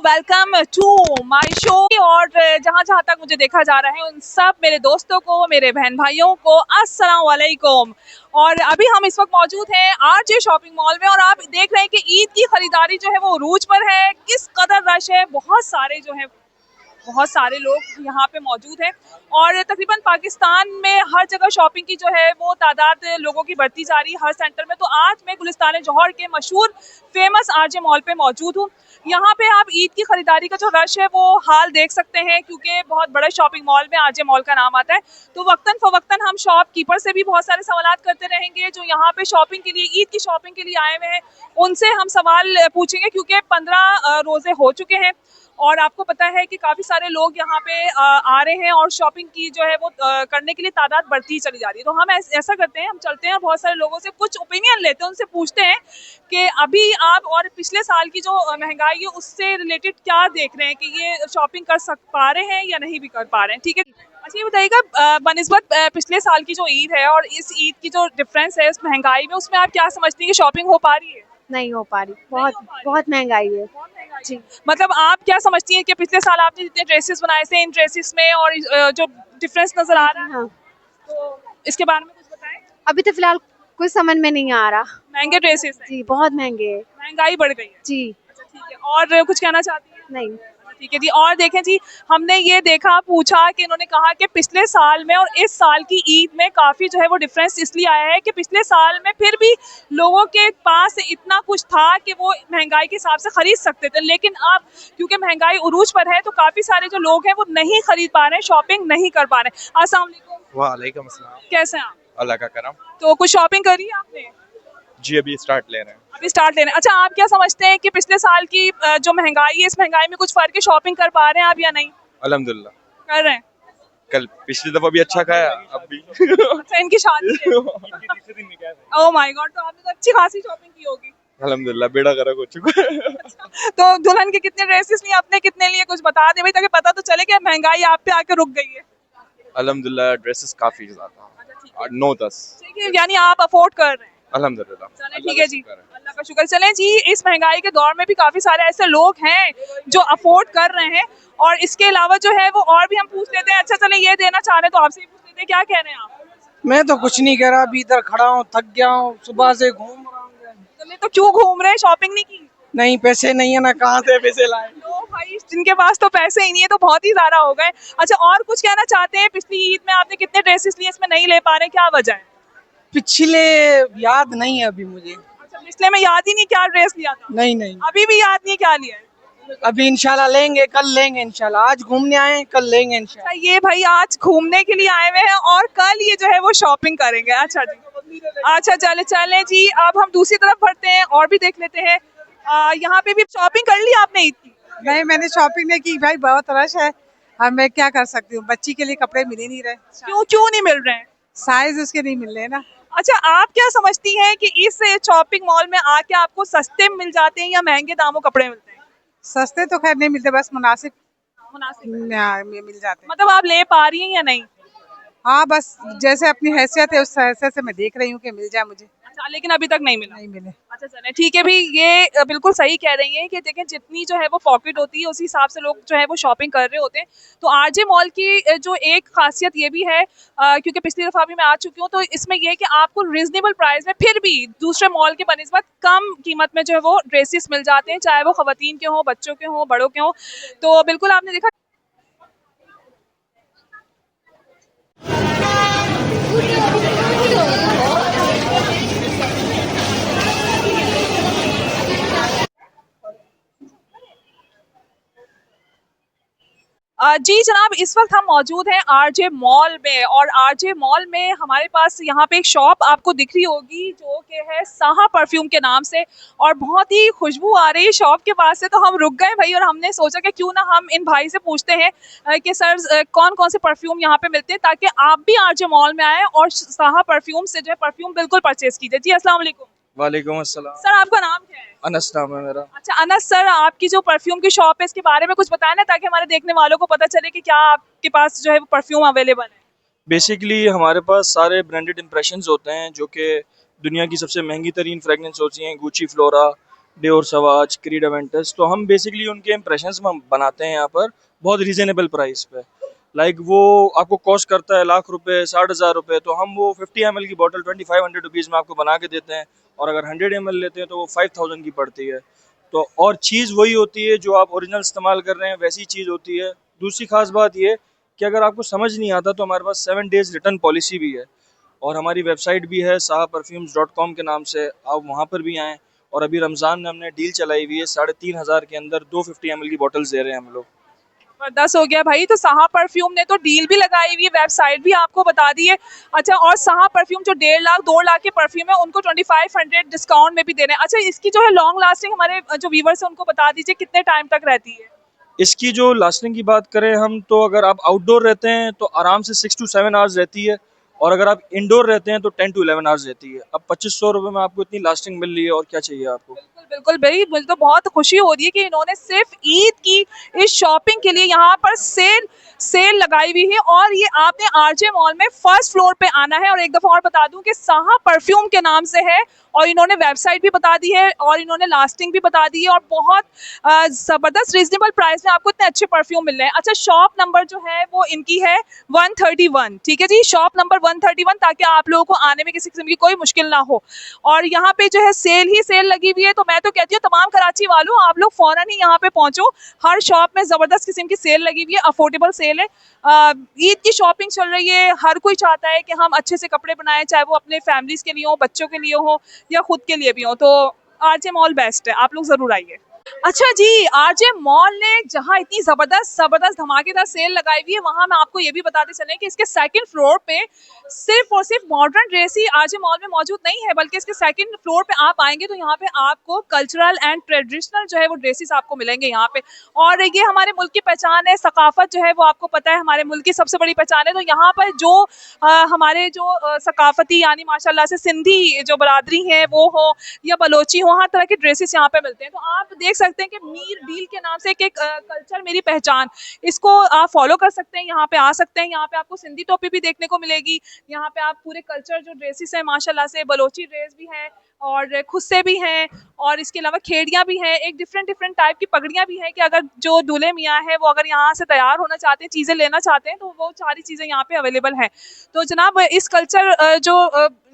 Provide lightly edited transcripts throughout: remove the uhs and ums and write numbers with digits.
Welcome to my show. और जहाँ जहाँ तक मुझे देखा जा रहा है उन सब मेरे दोस्तों को, मेरे बहन भाइयों को अस्सलाम वालेकुम। और अभी हम इस वक्त मौजूद हैं आरजे शॉपिंग मॉल में और आप देख रहे हैं कि ईद की खरीदारी जो है वो उरूज पर है। किस कदर रश है, बहुत सारे लोग यहाँ पे मौजूद हैं और तकरीबन पाकिस्तान में हर जगह शॉपिंग की जो है वो तादाद लोगों की बढ़ती जा रही है हर सेंटर में। तो आज मैं गुलिस्तान जौहर के मशहूर फेमस आरजे मॉल पे मौजूद हूँ। यहाँ पे आप ईद की खरीदारी का जो रश है वो हाल देख सकते हैं, क्योंकि बहुत बड़ा शॉपिंग मॉल में आरजे मॉल का नाम आता है। तो वक्तन फवक्तन हम शॉपकीपर से भी बहुत सारे सवाल करते रहेंगे जो यहाँ पे शॉपिंग के लिए, ईद की शॉपिंग के लिए आए हुए हैं। उनसे हम सवाल पूछेंगे क्योंकि 15 रोजे हो चुके हैं और आपको पता है कि काफ़ी सारे लोग यहाँ पे आ रहे हैं और शॉपिंग की जो है वो करने के लिए तादाद बढ़ती ही चली जा रही है। तो हम ऐसा करते हैं, हम चलते हैं और बहुत सारे लोगों से कुछ ओपिनियन लेते हैं, उनसे पूछते हैं कि अभी आप और पिछले साल की जो महंगाई है उससे रिलेटेड क्या देख रहे हैं कि ये शॉपिंग कर पा रहे हैं या नहीं भी कर पा रहे हैं। ठीक है, अच्छा ये बताइएगा बनिस्बत पिछले साल की जो ईद है और इस ईद की जो डिफरेंस है इस महंगाई में, उसमें आप क्या समझती हैं कि शॉपिंग हो पा रही है? नहीं हो पा रही, बहुत महंगाई है जी। मतलब आप क्या समझती हैं कि पिछले साल आपने जितने ड्रेसेस बनाए थे इन ड्रेसेस में और जो डिफरेंस नजर आ रहा है, हाँ, तो इसके बारे में कुछ बताएं। अभी तो फिलहाल कुछ समझ में नहीं आ रहा महंगे ड्रेसेस हैं, जी, बहुत महंगे है महंगाई बढ़ गई है। जी। अच्छा ठीक है, और कुछ कहना चाहती हैं? नहीं, ठीक है जी। और देखें जी, हमने ये देखा, पूछा कि इन्होंने कहा कि पिछले साल में और इस साल की ईद में काफ़ी जो है वो डिफरेंस इसलिए आया है कि पिछले साल में फिर भी लोगों के पास इतना कुछ था कि वो महंगाई के हिसाब से खरीद सकते थे, लेकिन अब क्योंकि महंगाई उरूज पर है तो काफ़ी सारे जो लोग हैं वो नहीं खरीद पा रहे हैं, शॉपिंग नहीं कर पा रहे हैं। अस्सलाम वालेकुम। वालेकुम अस्सलाम। कैसे हैं आप? अल्लाह का करम। तो कुछ शॉपिंग करी है आपने? जी अभी स्टार्ट ले रहे हैं। अभी स्टार्ट लेना। अच्छा, आप क्या समझते हैं कि पिछले साल की जो महंगाई है इस महंगाई में कुछ फर्क है, शॉपिंग कर पा रहे हैं आप या नहीं अल्हम्दुलिल्लाह कर रहे हैं? कल पिछली दफा भी अच्छा खाया अब भी। अच्छा, इनकी शादी है। ओह माय गॉड, तो आपने तो अच्छी खासी शॉपिंग की होगी। अल्हम्दुलिल्लाह बेड़ा गर्क हो चुका है। तो दुल्हन के कितने ड्रेसेस लिए, अपने कितने लिए, कुछ बता दें भाई ताकि पता तो चले कि महंगाई आप पे आके रुक गई है। अल्हम्दुलिल्लाह ड्रेसेस काफी ज्यादा 9-10। ठीक है, यानी आप अफोर्ड कर रहे हैं। अल्हम्दुलिल्लाह। चलें ठीक है जी, अल्लाह का शुक्र। चलें जी, इस महंगाई के दौर में भी काफी सारे ऐसे लोग हैं जो अफोर्ड कर रहे हैं और इसके अलावा जो है वो और भी हम पूछ लेते हैं। अच्छा चलें, ये देना चाह रहे हैं तो आपसे ही पूछ लेते हैं, क्या कह रहे हैं आप? मैं तो कुछ नहीं कह रहा, अभी इधर खड़ा हूँ, थक गया हूँ, सुबह से घूम रहा हूँ। चलें, तो क्यों घूम रहे हैं, शॉपिंग नहीं की? नहीं, पैसे नहीं है ना, कहाँ से पैसे लाए। तो भाई जिनके पास तो पैसे ही नहीं है तो बहुत ही ज्यादा हो गए। अच्छा, और कुछ कहना चाहते हैं? पिछली ईद में आपने कितने ड्रेसेस लिए, इसमें नहीं ले पा रहे, क्या वजह है? पिछले याद नहीं है अभी मुझे। अच्छा, पिछले में याद ही नहीं क्या ड्रेस लिया था? नहीं, अभी भी याद नहीं क्या लिया है? अभी इंशाल्लाह लेंगे, कल लेंगे इंशाल्लाह। आज घूमने आए हैं, कल लेंगे इंशाल्लाह। अच्छा, ये भाई आज घूमने के लिए आए हुए हैं और कल ये जो है वो शॉपिंग करेंगे। अच्छा जी, अच्छा चले चले जी, अब हम दूसरी तरफ बढ़ते हैं और भी देख लेते हैं। यहाँ पे भी शॉपिंग कर ली आपने ईद की? नहीं, मैंने शॉपिंग नहीं की भाई, बहुत रश है। अब मैं क्या कर सकती हूँ, बच्ची के लिए कपड़े मिल ही नहीं रहे, क्यों नहीं मिल रहे हैं? साइज उसके नहीं मिल रहे ना। अच्छा, आप क्या समझती हैं कि इस शॉपिंग मॉल में आके आपको सस्ते मिल जाते हैं या महंगे दामों कपड़े मिलते हैं? सस्ते तो खैर नहीं मिलते, बस मुनासिब मुनासिब। मिल जाते हैं। मतलब आप ले पा रही हैं या नहीं? हाँ, बस जैसे अपनी हैसियत है उस हैसियत से मैं देख रही हूँ कि मिल जाए मुझे। अच्छा, लेकिन अभी तक नहीं मिला? नहीं मिले। अच्छा चलें ठीक है भी, ये बिल्कुल सही कह रही हैं कि देखें जितनी जो है वो पॉकेट होती है उसी हिसाब से लोग जो है वो शॉपिंग कर रहे होते हैं। तो आरजे मॉल की जो एक खासियत ये भी है, क्योंकि पिछली दफ़ा भी मैं आ चुकी हूँ, तो इसमें यह है कि आपको रिजनेबल प्राइस में फिर भी दूसरे मॉल के बनिस्बत कम कीमत में जो है वो ड्रेसेस मिल जाते हैं, चाहे वो ख़वातीन के हों, बच्चों के हों, बड़ों के हों। तो बिल्कुल आपने देखा जी जनाब, इस वक्त हम मौजूद हैं आरजे मॉल में और आरजे मॉल में हमारे पास यहाँ पे एक शॉप आपको दिख रही होगी जो कि है साहा परफ्यूम के नाम से और बहुत ही खुशबू आ रही है शॉप के पास से। तो हम रुक गए भाई और हमने सोचा कि क्यों ना हम इन भाई से पूछते हैं कि सर कौन कौन से परफ्यूम यहाँ पे मिलते हैं ताकि आप भी आरजे मॉल में आए और साहा परफ्यूम से जो है परफ्यूम बिल्कुल परचेज कीजिए। जी अस्सलाम वालेकुम। वालेकुम अस्सलाम। सर आपका नाम क्या है? अनस नाम है मेरा। अच्छा अनस सर, आपकी जो परफ्यूम की शॉप है इसके बारे में कुछ बताएं ना ताकि हमारे देखने वालों को पता चले कि क्या आपके पास जो है वो परफ्यूम अवेलेबल है। बेसिकली हमारे पास सारे ब्रांडेड इंप्रेशंस होते हैं जो कि दुनिया की सबसे महंगी तरीन फ्रेगनेंस होती हैं, गुची फ्लोरा, डियोर सवाज, क्रीड अवेंटस। तो हम बेसिकली उनके इम्प्रेशंस बनाते हैं यहाँ पर बहुत रीजनेबल प्राइस पे। लाइक वो आपको कॉस्ट करता है लाख रुपए, 60,000 रुपए, तो हम वो 50 ml की बॉटल 2500 रुपीज़ में आपको बना के देते हैं। और अगर 100 ml लेते हैं तो वो 5000 की पड़ती है। तो और चीज़ वही होती है जो आप ओरिजिनल इस्तेमाल कर रहे हैं, वैसी चीज़ होती है। दूसरी खास बात ये कि अगर आपको समझ नहीं आता तो हमारे पास 7 days रिटर्न पॉलिसी भी है। और हमारी वेबसाइट भी है sahaperfumes.com के नाम से, आप वहाँ पर भी आएँ। और अभी रमज़ान में हमने डील चलाई हुई है, 3500 के अंदर 2 50 ml की बॉटल्स दे रहे हैं हम लोग। जबरदस्त हो गया भाई। तो साहा परफ्यूम ने तो डील भी लगाई हुई है, वेबसाइट भी आपको बता दी है। अच्छा, और साहा परफ्यूम जो 1.5 लाख 2 लाख के परफ्यूम है उनको 2500 डिस्काउंट में भी दे रहे हैं। अच्छा, इसकी जो है लॉन्ग लास्टिंग हमारे जो व्यूवर्स है उनको बता दीजिए कितने टाइम तक रहती है। इसकी जो लास्टिंग की बात करें हम, तो अगर आप आउटडोर रहते हैं तो आराम से 6 to 7 आवर्स रहती है। और अगर आप इंडोर रहते हैं तो 10 to 11 आवर्स रहती है। अब 2500 रुपये में आपको इतनी लास्टिंग मिल रही है, और क्या चाहिए आपको। बिल्कुल बिल्कुल भाई, मुझे तो बहुत खुशी हो रही है कि इन्होंने सिर्फ ईद की इस शॉपिंग के लिए यहाँ पर सेल लगाई हुई है। और ये आपने आरजे मॉल में फर्स्ट फ्लोर पे आना है। और एक दफ़ा और बता दूं कि साहा परफ्यूम के नाम से है, और इन्होंने वेबसाइट भी बता दी है और इन्होंने लास्टिंग भी बता दी है, और बहुत ज़बरदस्त रीजनेबल प्राइस में आपको इतने अच्छे परफ्यूम मिल रहे हैं। अच्छा, शॉप नंबर जो है वो इनकी है 131, ठीक है जी, शॉप नंबर 131, ताकि आप लोगों को आने में किसी किस्म की कोई मुश्किल ना हो। और यहाँ पे जो है सेल ही सेल लगी हुई है। तो मैं तो कहती हूँ तमाम कराची वालों, आप लोग फ़ौरन ही यहाँ पे पहुँचो। हर शॉप में ज़बरदस्त किस्म की सेल लगी हुई है, अफोर्डेबल सेल है। ईद की शॉपिंग चल रही है, हर कोई चाहता है कि हम अच्छे से कपड़े बनाएं, चाहे वो अपने फैमिलीज़ के लिए हो, बच्चों के लिए हो, या खुद के लिए भी हो। तो आरजे मॉल बेस्ट है, आप लोग ज़रूर आइए। अच्छा जी, आरजे मॉल ने जहां इतनी जबरदस्त धमाकेदार सेल लगाई हुई है, वहां मैं आपको ये भी बताते चलें कि इसके सेकंड फ्लोर पे सिर्फ और सिर्फ मॉडर्न ड्रेस ही आरजे मॉल में मौजूद नहीं है, बल्कि इसके सेकंड फ्लोर पे आप आएंगे तो यहाँ पे आपको कल्चरल एंड ट्रेडिशनल जो है वो ड्रेसेस आपको मिलेंगे यहाँ पे। और ये हमारे मुल्क की पहचान है, सकाफत जो है वो आपको पता है हमारे मुल्क की सबसे बड़ी पहचान है। तो यहाँ पर जो हमारे जो सकाफती यानी माशाल्लाह से सिंधी जो बरादरी है वो हो या बलोची हो, हर तरह के ड्रेसेस यहाँ पे मिलते हैं। तो आप देख सकते हैं कि मीर डील के नाम से एक कल्चर मेरी पहचान, इसको आप फॉलो कर सकते हैं, यहाँ पे आ सकते हैं। यहाँ पे आपको सिंधी टोपी भी देखने को मिलेगी, यहाँ पे आप पूरे कल्चर जो ड्रेसेस हैं माशाल्लाह से, बलोची ड्रेस भी है और खुस्से भी हैं, और इसके अलावा खेड़ियाँ भी हैं, एक डिफरेंट टाइप की पगड़ियाँ भी हैं कि अगर जो दूल्हे मियाँ है वो अगर यहाँ से तैयार होना चाहते हैं, चीज़ें लेना चाहते हैं, तो वो सारी चीज़ें यहाँ पे अवेलेबल हैं। तो जनाब, इस कल्चर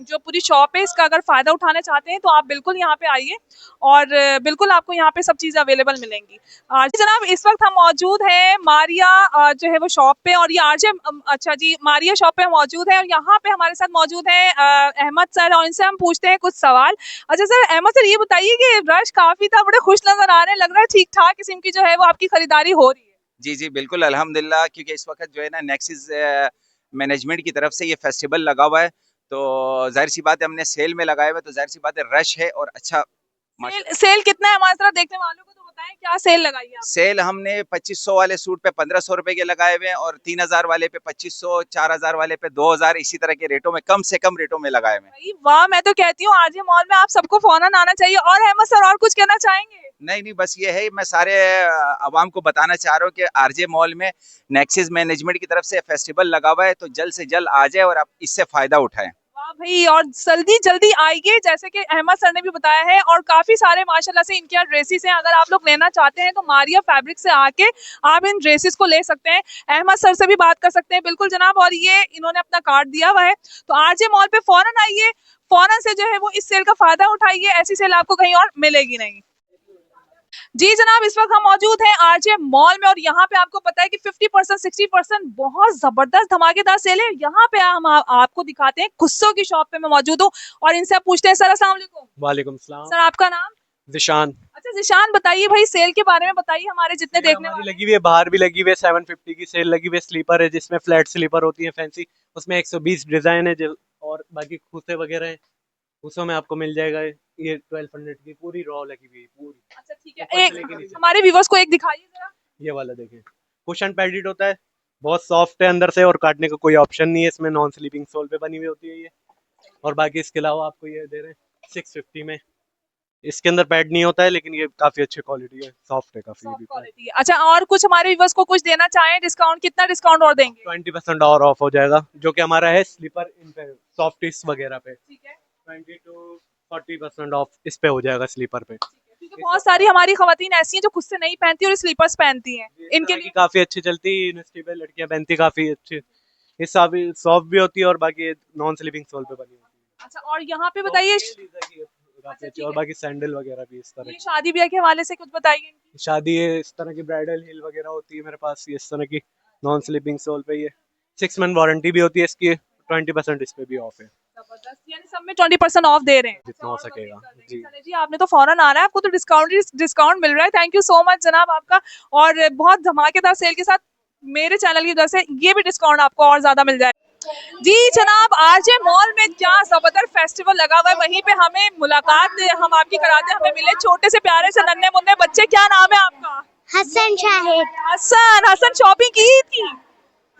जो पूरी शॉप है इसका अगर फ़ायदा उठाना चाहते हैं तो आप बिल्कुल यहाँ पे आइए, और बिल्कुल आपको यहाँ पे सब चीज़ें अवेलेबल मिलेंगी। जनाब, इस वक्त हम मौजूद हैं मारिया जो है वो शॉप पे, और ये आरजे अच्छा जी, मारिया शॉप पे मौजूद है, और यहाँ पे हमारे साथ मौजूद हैं अहमद सर, और इनसे हम पूछते हैं कुछ सवाल। अच्छा सर, अहमद सर ये बताइए कि रश काफ़ी था, बड़े खुश नज़र आ रहे हैं, लग रहा है ठीक ठाक किस्म की जो है वो आपकी खरीदारी हो रही है। जी जी बिल्कुल अल्हम्दुलिल्लाह, क्योंकि इस वक्त जो है ना नेक्सिस मैनेजमेंट की तरफ से ये फेस्टिवल लगा हुआ है, तो जाहिर सी बात है हमने सेल में लगाया हुआ है, तो जाहिर सी बात है रश है और अच्छा। सेल कितना है हमारे तरफ देखने वालों को तो बताएं, क्या सेल लगाई है आपने? सेल हमने 2500 वाले सूट पे 1500 रुपए के लगाए हुए हैं, और 3000 वाले पे 2500, 4000 वाले पे 2000, इसी तरह के रेटों में, कम से कम रेटों में लगाए हुए हैं। भाई वाह, मैं तो कहती हूँ आरजे मॉल में आप सबको फौरन आना चाहिए। और अहमद सर और कुछ कहना चाहेंगे? नहीं नहीं, बस ये है, मैं सारे आवाम को बताना चाह रहा हूँ कि आरजे मॉल में नेक्सिस मैनेजमेंट की तरफ से फेस्टिवल लगा हुआ है, तो जल्द से जल्द आ जाए और आप इससे फायदा उठाएं। वाह भाई, और जल्दी जल्दी आइए, जैसे कि अहमद सर ने भी बताया है, और काफी सारे माशाल्लाह से इनके यहाँ ड्रेसेस हैं। अगर आप लोग लेना चाहते हैं तो मारिया फैब्रिक से आके आप इन ड्रेसेस को ले सकते हैं। अहमद सर से भी बात कर सकते हैं। बिल्कुल जनाब, और ये इन्होंने अपना कार्ड दिया हुआ है, तो आरजे मॉल पे फौरन आइए, फौरन से जो है वो इस सेल का फायदा उठाइए, ऐसी सेल आपको कहीं और मिलेगी नहीं। जी जनाब, इस वक्त हम मौजूद हैं आरजे मॉल में, और यहाँ पे आपको पता है कि 50% 60% बहुत जबरदस्त धमाकेदार सेल है। यहाँ पे हम आपको दिखाते हैं खुस्सों की शॉप पे मैं मौजूद हूँ, और इनसे आप पूछते हैं। सर अस्सलाम वालेकुम। वालेकुम सलाम। सर आपका नाम? जिशान। अच्छा जिशान, बताइए भाई सेल के बारे में बताइए, हमारे जितने देखने वाले। लगी हुई है, बाहर भी लगी हुई है, 750 की सेल लगी हुई है। स्लीपर है जिसमें फ्लैट स्लीपर होती है फैंसी, उसमें 120 डिजाइन है और बाकी खूसे वगैरह हैं, खूसों में आपको मिल जाएगा ये 1200 की पूरी रॉ लगी हुई पूरी। अच्छा ठीक है, एक हमारे व्यूअर्स को एक दिखाइए जरा। ये वाला देखें, कुशन पैडेड होता है, बहुत सॉफ्ट है अंदर से, और काटने का कोई ऑप्शन नहीं है इसमें, नॉन स्लीपिंग सोल पे बनी हुई होती है ये। और बाकी इसके अलावा आपको ये दे रहे हैं 650 में, इसके अंदर पैड नहीं होता है, लेकिन ये काफी अच्छी क्वालिटी है, सॉफ्ट है काफी क्वालिटी है। अच्छा, और कुछ हमारे व्यूअर्स को कुछ देना चाहें, डिस्काउंट कितना डिस्काउंट और देंगे? 20% और ऑफ हो जाएगा, जो कि हमारा है स्लीपर इन पे, सॉफ्टिस वगैरह पे। ठीक है, 20 to 40% ऑफ इस पे हो जाएगा स्लीपर पे। क्योंकि बहुत सारी हमारी खवातीन ऐसी हैं जो खुद से नहीं पहनती और स्लीपर्स पहनती हैं, इनके लिए काफी अच्छी चलती है, यूनिवर्सिटी लड़कियां पहनती काफी अच्छी, ये सॉफ्ट भी होती है और बाकी नॉन स्लीपिंग सोल पे बनी होती है। अच्छा, और यहाँ पे बताइए काफी अच्छी, और बाकी सैंडल वगैरह भी इस तरह ये शादी ब्याह के हवाले से कुछ बताइए। की शादी है, इस तरह की ब्राइडल हिल वगैरह होती है मेरे पास, ये इस तरह की नॉन स्लीपिंग सोल पे। ये 6 मंथ वारंटी भी होती है इसकी, 20% इस पे भी ऑफ है, जबरदस्त, यानी सब में 20% ऑफ दे रहे हैं जितना हो सकेगा जी। चले जी, आपने तो फौरन आना है, आपको तो डिस्काउंट मिल रहा है। थैंक यू सो मच जनाब आपका, और बहुत धमाकेदार सेल के साथ मेरे चैनल की वजह से ये भी डिस्काउंट आपको और ज्यादा मिल जाए। जी जनाब, आरजे मॉल में क्या जबरदस्त फेस्टिवल लगा हुआ है, वहीं पे हमें मुलाकात हम आपकी कराते हैं। हमें मिले छोटे से प्यारे से नन्हे मुन्ने बच्चे। क्या नाम है आपका? हसन शाहिद। हसन शॉपिंग की थी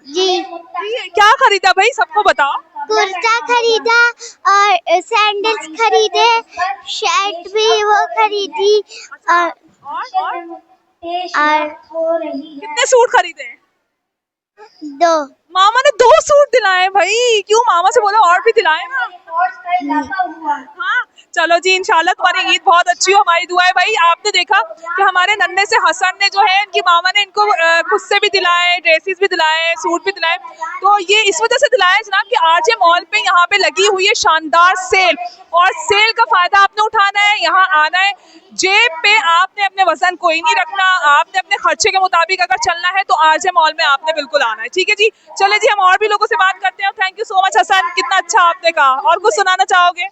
जी, क्या खरीदा भाई, सबको बताओ। कुर्ता खरीदा और सैंडल्स खरीदे, शर्ट भी वो खरीदी और कितने सूट खरीदे? 2। मामा ने 2 सूट दिलाए भाई, क्यों? मामा से बोलो और भी दिलाए ना। हाँ चलो जी, इंशाल्लाह तुम्हारी ईद बहुत अच्छी हो, हमारी दुआ है भाई। आपने देखा कि हमारे नन्हे से हसन ने जो है, इनकी मामा ने इनको खुद से भी दिलाए, ड्रेसेस भी दिलाए, सूट भी दिलाए। तो ये इस वजह से दिलाया जनाब कि आरजे मॉल पे यहाँ पे लगी हुई है शानदार सेल, और सेल का फायदा आपने उठाना है, यहाँ आना है। जेब पे आपने अपने वजन कोई नहीं रखना, आपने अपने खर्चे के मुताबिक अगर चलना है तो आरजे मॉल में आपने बिल्कुल आना है। ठीक है जी, चले जी हम और भी लोगों से बात करते हैं। Thank you so much Hasan, कितना अच्छा आपने कहा। और कुछ सुनाना चाहोगे?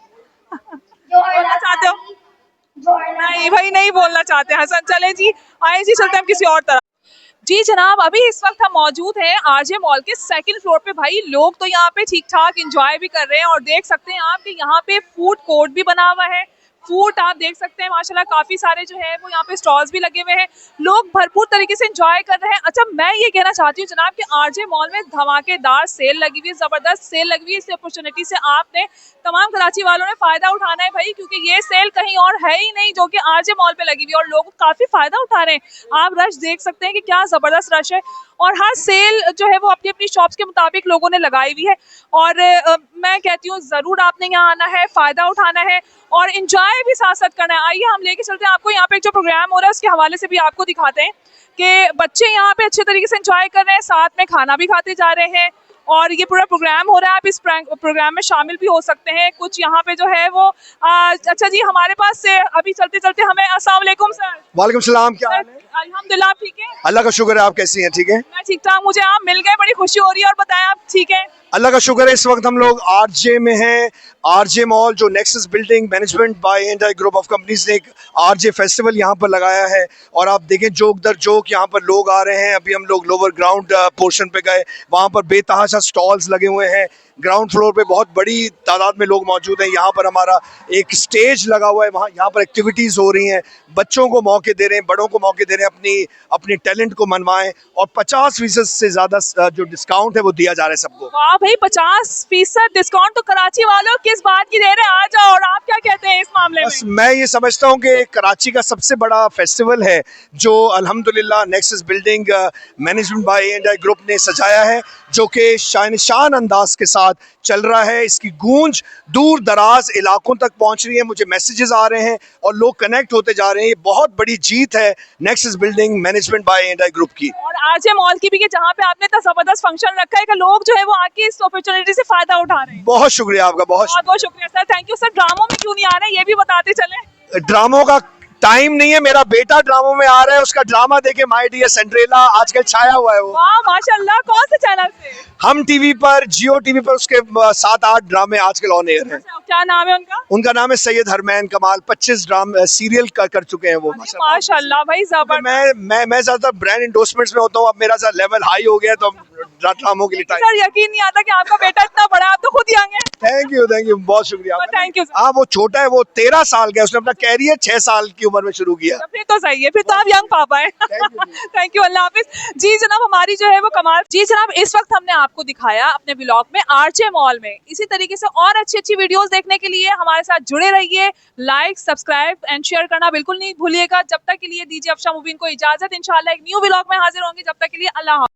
बोलना चाहते हो? नहीं भाई, नहीं बोलना चाहते हसन। चले जी, आए जी, चलते हैं किसी और तरफ। जी जनाब, अभी इस वक्त हम मौजूद हैं आरजे मॉल के 2nd फ्लोर पे। भाई लोग तो यहाँ पे ठीक ठाक एंजॉय भी कर रहे हैं, और देख सकते हैं आप कि यहाँ पे फूड कोर्ट भी बना हुआ है। फूड आप देख सकते हैं माशाल्लाह, काफी सारे जो है वो यहाँ पे स्टॉल्स भी लगे हुए हैं, लोग भरपूर तरीके से एंजॉय कर रहे हैं। अच्छा, मैं ये कहना चाहती हूँ जनाब कि आरजे मॉल में धमाकेदार सेल लगी हुई है, जबरदस्त सेल लगी हुई है। इस अपॉर्चुनिटी से आपने तमाम कराची वालों ने फायदा उठाना है भाई, क्योंकि ये सेल कहीं और है ही नहीं जो कि आरजे मॉल पे लगी हुई है, और लोग काफी फायदा उठा रहे हैं। आप रश देख सकते हैं कि क्या जबरदस्त रश है, और हर सेल जो है वो अपनी अपनी शॉप्स के मुताबिक लोगों ने लगाई हुई है। और मैं कहती हूँ ज़रूर आपने यहाँ आना है, फ़ायदा उठाना है और इंजॉय भी साथ साथ करना है। आइए हम लेके चलते हैं आपको यहाँ पे जो प्रोग्राम हो रहा है उसके हवाले से भी आपको दिखाते हैं कि बच्चे यहाँ पे अच्छे तरीके से इंजॉय कर रहे हैं, साथ में खाना भी खाते जा रहे हैं, और ये पूरा प्रोग्राम हो रहा है। आप इस प्रोग्राम में शामिल भी हो सकते हैं। कुछ यहाँ पे जो है वो अच्छा जी, हमारे पास से अभी चलते चलते हमें अस्सलाम वालेकुम सर। वालेकुम सलाम, क्या हाल है? अल्हम्दुलिल्लाह, आप ठीक है? अल्लाह का शुक्र है, आप कैसी हैं? ठीक है, मैं ठीक ठाक। मुझे आप मिल गए, बड़ी खुशी हो रही है। और बताएं, आप ठीक है? अल्लाह का शुक्र है। इस वक्त हम लोग आरजे में हैं। आरजे मॉल जो nexus building management by and group of companies ने एक आरजे फेस्टिवल यहाँ पर लगाया है, और आप देखें जोक दर जोक यहाँ पर लोग आ रहे हैं। अभी हम लोग लोअर ग्राउंड पोर्शन पे गए, वहाँ पर बेतहाशा स्टॉल्स लगे हुए हैं। ग्राउंड फ्लोर पे बहुत बड़ी तादाद में लोग मौजूद हैं। यहाँ पर हमारा एक स्टेज लगा हुआ है, वहाँ यहाँ पर एक्टिविटीज़ हो रही हैं, बच्चों को मौके दे रहे हैं, बड़ों को मौके दे रहे हैं अपनी टैलेंट को मनवाएं, और 50% से ज़्यादा जो डिस्काउंट है वो दिया जा रहा है सबको। वाह भाई, 50% डिस्काउंट तो कराची वालों किस बात की दे रहे हैं? आ जाओ। और आप क्या कहते हैं इस मामले में? बस मैं ये समझता हूँ कि कराची का सबसे बड़ा फेस्टिवल है जो अल्हम्दुलिल्लाह nexus building management by and group ने सजाया है, जो कि शान अंदाज के साथ चल रहा है। इसकी गूंज दूर दराज इलाकों तक पहुंच रही है, मुझे मैसेजेस आ रहे हैं और लोग कनेक्ट होते जा रहे हैं। ये बहुत बड़ी जीत है nexus building management by and group की, और आरजे मॉल की भी, कि जहाँ पे आपने इतना जबरदस्त फंक्शन रखा है कि लोग जो है वो आके इस अपॉर्चुनिटी से फायदा उठा रहे हैं। बहुत शुक्रिया आपका, बहुत बहुत शुक्रिया सर, थैंक यू सर। ड्रामों में क्यों नहीं आ रहे हैं ये भी बताते चले। ड्रामों का टाइम नहीं है, मेरा बेटा ड्रामों में आ रहा है, उसका ड्रामा देखे माय डियर सिंड्रेला आजकल छाया हुआ है वो। वाह माशाल्लाह, कौन से चैनल से? हम टीवी पर, जियो टीवी पर उसके 7-8 ड्रामे आजकल ऑन एयर हैं। क्या नाम है उनका? उनका नाम है सैयद हरमैन कमाल। 25 ड्रामे सीरियल कर चुके हैं वो माशाल्लाह भाई, जबरदस्त। मैं ज्यादातर ब्रांड इंडोर्समेंट्स में होता हूँ, अब मेरा लेवल हाई हो गया तो ड्रामों के लिए टाइम। सर यकीन नहीं आता कि आपका बेटा इतना बड़ा है, आप तो खुद यंग हैं। थैंक यू, बहुत शुक्रिया। Thank you. हाँ, वो छोटा है, वो 13 साल का है, उसने अपना कैरियर 6 साल की उम्र में शुरू किया। फिर तो सही है, फिर तो आप यंग पापा हैं। थैंक यू, अल्लाह हाफिज। जी जनाब, हमारी जो है वो कमाल। जी जनाब, इस वक्त हमने आपको दिखाया अपने ब्लॉग में आरजे मॉल में। इसी तरीके से और अच्छी अच्छी वीडियोस देखने के लिए हमारे साथ जुड़े रहिए। लाइक, सब्सक्राइब एंड शेयर करना बिल्कुल नहीं भूलिएगा। जब तक के लिए दीजिए अफशा मुबीन को इजाजत। इंशाल्लाह एक न्यू ब्लॉग में हाजिर होंगे, जब तक के लिए अल्लाह हाफिज।